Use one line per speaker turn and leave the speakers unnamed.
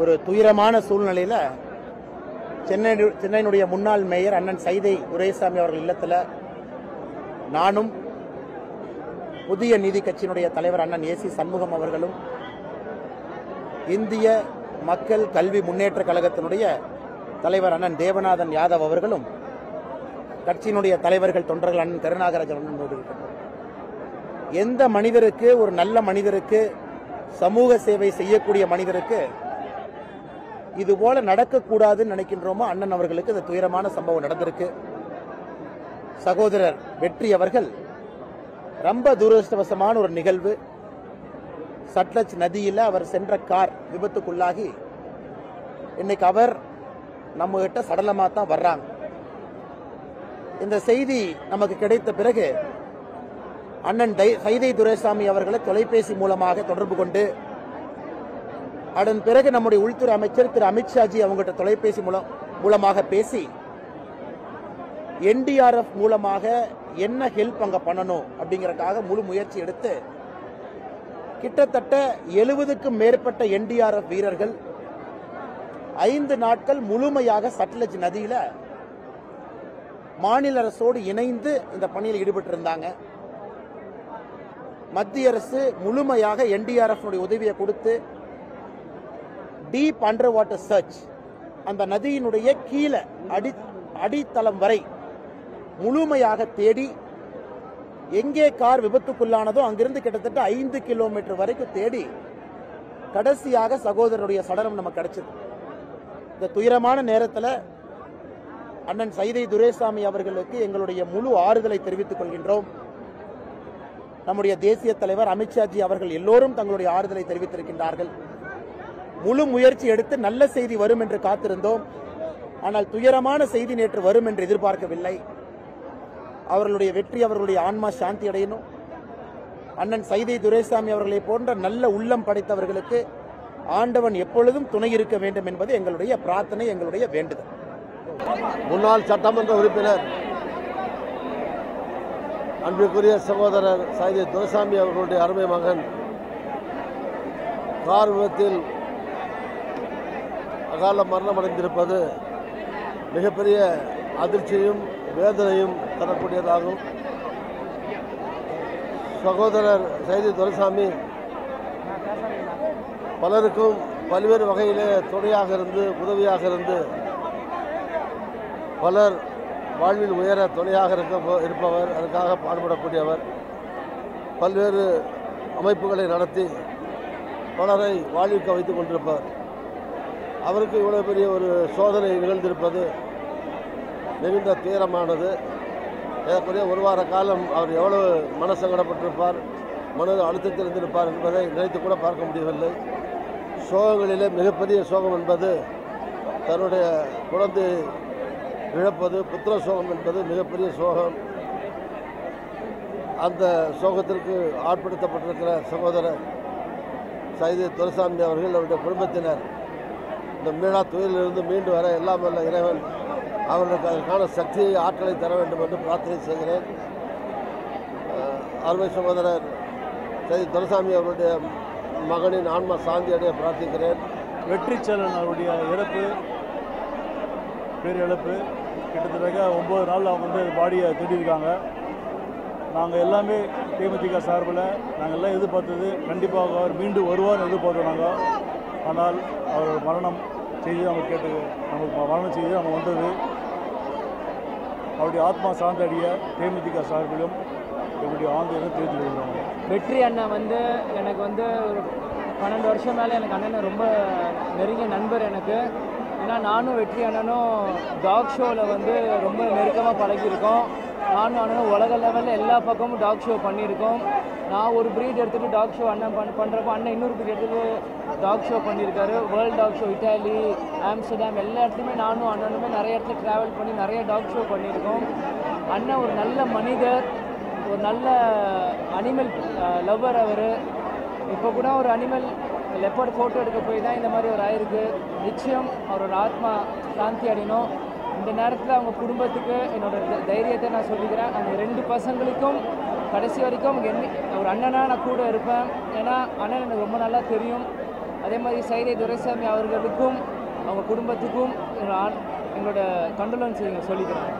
ஒரு துயரமான சூழ்நிலையில் சென்னையினுடைய முன்னாள் மேயர் அண்ணன் சைதை துரைசாமி அவர்கள் இல்லத்தில் நானும் புதிய நீதி கட்சியினுடைய தலைவர் அண்ணன் ஏசி சண்முகம் அவர்களும் இந்திய மக்கள் கல்வி முன்னேற்ற கழகத்தினுடைய தலைவர் அண்ணன் தேவநாதன் யாதவ் அவர்களும் கட்சியினுடைய தலைவர்கள் தொண்டர்கள் அண்ணன் கருணாகராஜன் எந்த மனிதருக்கு, ஒரு நல்ல மனிதருக்கு, சமூக சேவை செய்யக்கூடிய மனிதருக்கு இது போல நடக்கக்கூடாதுன்னு நினைக்கின்றோமோ அண்ணன் அவர்களுக்கு இந்த துயரமான சம்பவம் நடந்திருக்கு. சகோதரர் வெற்றி அவர்கள் ரொம்ப துரதிருஷ்டவசமான ஒரு நிகழ்வு. சட்லஜ் நதியில் அவர் சென்ற கார் விபத்துக்குள்ளாகி இன்னைக்கு அவர் நம்ம கிட்ட சடலமா தான் வர்றாங்க. இந்த செய்தி நமக்கு கிடைத்த பிறகு அண்ணன் சைதை துரைசாமி அவர்களை தொலைபேசி மூலமாக தொடர்பு கொண்டு, அதன் பிறகு நம்முடைய உள்துறை அமைச்சர் திரு அமித்ஷாஜி அவங்ககிட்ட தொலைபேசி மூலமாக பேசி என்டிஆர்எஃப் மூலமாக என்ன ஹெல்ப் அங்க பண்ணணும் அப்படிங்கறதுக்காக முழு முயற்சி எடுத்து கிட்டத்தட்ட 70க்கும் மேற்பட்ட என்டிஆர்எஃப் வீரர்கள் 5 நாட்கள் முழுமையாக சட்லஜ் நதியில மாநில அரசோடு இணைந்து இந்த பணியில் ஈடுபட்டிருந்தாங்க. மத்திய அரசு முழுமையாக என்டிஆர்எஃப் உதவியை கொடுத்து டீப் அண்டர் வாட்டர் சர்ச், அந்த நதியினுடைய கீழே அடித்தளம் வரை முழுமையாக தேடி, எங்கே கார் விபத்துக்குள்ளானதோ அங்கிருந்து கிட்டத்தட்ட 5 கிலோமீட்டர் வரைக்கும் தேடி கடைசியாக சகோதரருடைய சடலம் நமக்கு கிடைச்சது. இந்த துயரமான நேரத்தில் அண்ணன் சைதை துரைசாமி அவர்களுக்கு எங்களுடைய முழு ஆறுதலை தெரிவித்துக் கொள்கின்றோம். நம்முடைய தேசிய தலைவர் அமித்ஷாஜி அவர்கள் எல்லோரும் தங்களுடைய ஆறுதலை தெரிவித்திருக்கின்றார்கள். முழு முயற்சி எடுத்து நல்ல செய்தி வரும் என்று காத்திருந்தோம். ஆனால் துயரமான செய்தி நேற்று வரும் என்று எதிர்பார்க்கவில்லை. அவர்களுடைய வெற்றி, அவர்களுடைய ஆன்மா சாந்தி அடையணும். அண்ணன் சைதை துரைசாமி அவர்களை போன்ற நல்ல உள்ளம் படைத்தவர்களுக்கு ஆண்டவன் எப்பொழுதும் துணை இருக்க வேண்டும் என்பது எங்களுடைய பிரார்த்தனை, எங்களுடைய வேண்டுதல்.
முன்னாள் சட்டமன்ற உறுப்பினர் அன்பிற்குரிய சகோதரர் சைதை துரைசாமி அவர்களுடைய அருமை மகன் கார் விபத்தில் அகால மரணம் அடைந்திருப்பது மிகப்பெரிய அதிர்ச்சியும் வேதனையும் தரக்கூடியதாகும். சகோதரர் சைதை துரைசாமி பலருக்கும் பல்வேறு வகையிலே துணையாக இருந்து, உதவியாக இருந்து, பலர் வாழ்வில் உயர துணையாக இருப்பவர், அதற்காக பாடுபடக்கூடியவர். பல்வேறு அமைப்புகளை நடத்தி பலரை வாழ்விக்க வைத்துக் கொண்டிருப்பவர். அவருக்கு இவ்வளவு பெரிய ஒரு சோதனை நிகழ்ந்திருப்பது மிகுந்த துயரமானது. ஏறக்குறைய ஒரு வார காலம் அவர் எவ்வளவு மனசங்கடப்பட்டிருப்பார், மனது அழுத்தத்தில் இருந்திருப்பார் என்பதை நினைத்து கூட பார்க்க முடியவில்லை. சோகங்களிலே மிகப்பெரிய சோகம் என்பது தன்னுடைய குழந்தை இழப்பது, புத்திர சோகம் என்பது மிகப்பெரிய சோகம். அந்த சோகத்திற்கு ஆட்படுத்தப்பட்டிருக்கிற சகோதரர் சைதை துரைசாமி அவர்கள், அவருடைய குடும்பத்தினர் இந்த மீளா துயரிலிருந்து மீண்டு வர எல்லாம் வல்ல இறைவன் அவர்களுக்கு அதற்கான சக்தியை, ஆற்றலை தர வேண்டும் என்று பிரார்த்தனை செய்கிறேன். அருமை சகோதரர் சைதை துரைசாமி அவருடைய மகனின் ஆன்மா சாந்தி அடைய பிரார்த்திக்கிறேன்.
வெற்றி செல்வன் அவருடைய இழப்பு பேரிழப்பு. கிட்டத்தட்ட 9 நாள் அவங்க பாடியை தேடியிருக்காங்க. நாங்கள் எல்லாமே தேமுதிக சார்பில் நாங்கள் எல்லாம் எதிர்பார்த்தது கண்டிப்பாக அவர் மீண்டும் வருவார்னு எதிர்பார்த்தோம் நாங்கள். ஆனால் அவர் மரணம் செய்தி நம்ம கேட்டு, நமக்கு மரணம் செய்தி நம்ம வந்தது. அவருடைய ஆத்மா சார்ந்த அடைய தேமுதிக சார்பிலும் என்னுடைய ஆழ்ந்த தெரிவித்து கொள்கிறோம்.
வெற்றி அண்ணன் எனக்கு ஒரு 12 வருஷம் மேலே எனக்கு அண்ணன் ரொம்ப நெருங்கிய நண்பர் எனக்கு. ஏன்னா நானும் வெற்றி அண்ணனும் டாக் ஷோவில் ரொம்ப நெருக்கமாக பழகியிருக்கோம். நானும் அண்ணனும் உலக லெவலில் எல்லா பக்கமும் டாக் ஷோ பண்ணியிருக்கோம். நான் ஒரு ப்ரீட் எடுத்துகிட்டு டாக் ஷோ அண்ணன் பண்ணுறப்போ அண்ணன் இன்னொரு ப்ரீட் எடுத்துகிட்டு டாக் ஷோ பண்ணியிருக்காரு. World talk show, Italy, Amsterdam, எல்லா இடத்துலையுமே நானும் அண்ணனுமே நிறைய இடத்துல ட்ராவல் பண்ணி நிறைய டாக் ஷோ பண்ணியிருக்கோம். அண்ணன் ஒரு நல்ல மனிதர், ஒரு நல்ல அனிமல் லவ்வர். அவர் இப்போ கூட ஒரு அனிமல் லெப்பர்ட் ஃபோட்டோ எடுக்க போய் தான் இந்த மாதிரி ஒரு ஆயிருக்கு. நிச்சயம் அவரோட ஆத்மா சாந்தி அடையணும். இந்த நேரத்தில் அவங்க குடும்பத்துக்கு என்னோட தைரியத்தை நான் சொல்லிக்கிறேன். அந்த 2 பசங்களுக்கும் கடைசி வரைக்கும் ஒரு அண்ணனாக நான் கூட இருப்பேன். ஏன்னா அண்ணன் எனக்கு ரொம்ப நல்லா தெரியும். அதே மாதிரி சைதை துரைசாமி அவர்களுக்கும் அவங்க குடும்பத்துக்கும் எங்களோட கண்டோலன்ஸ் சொல்லிக்கிறேன்.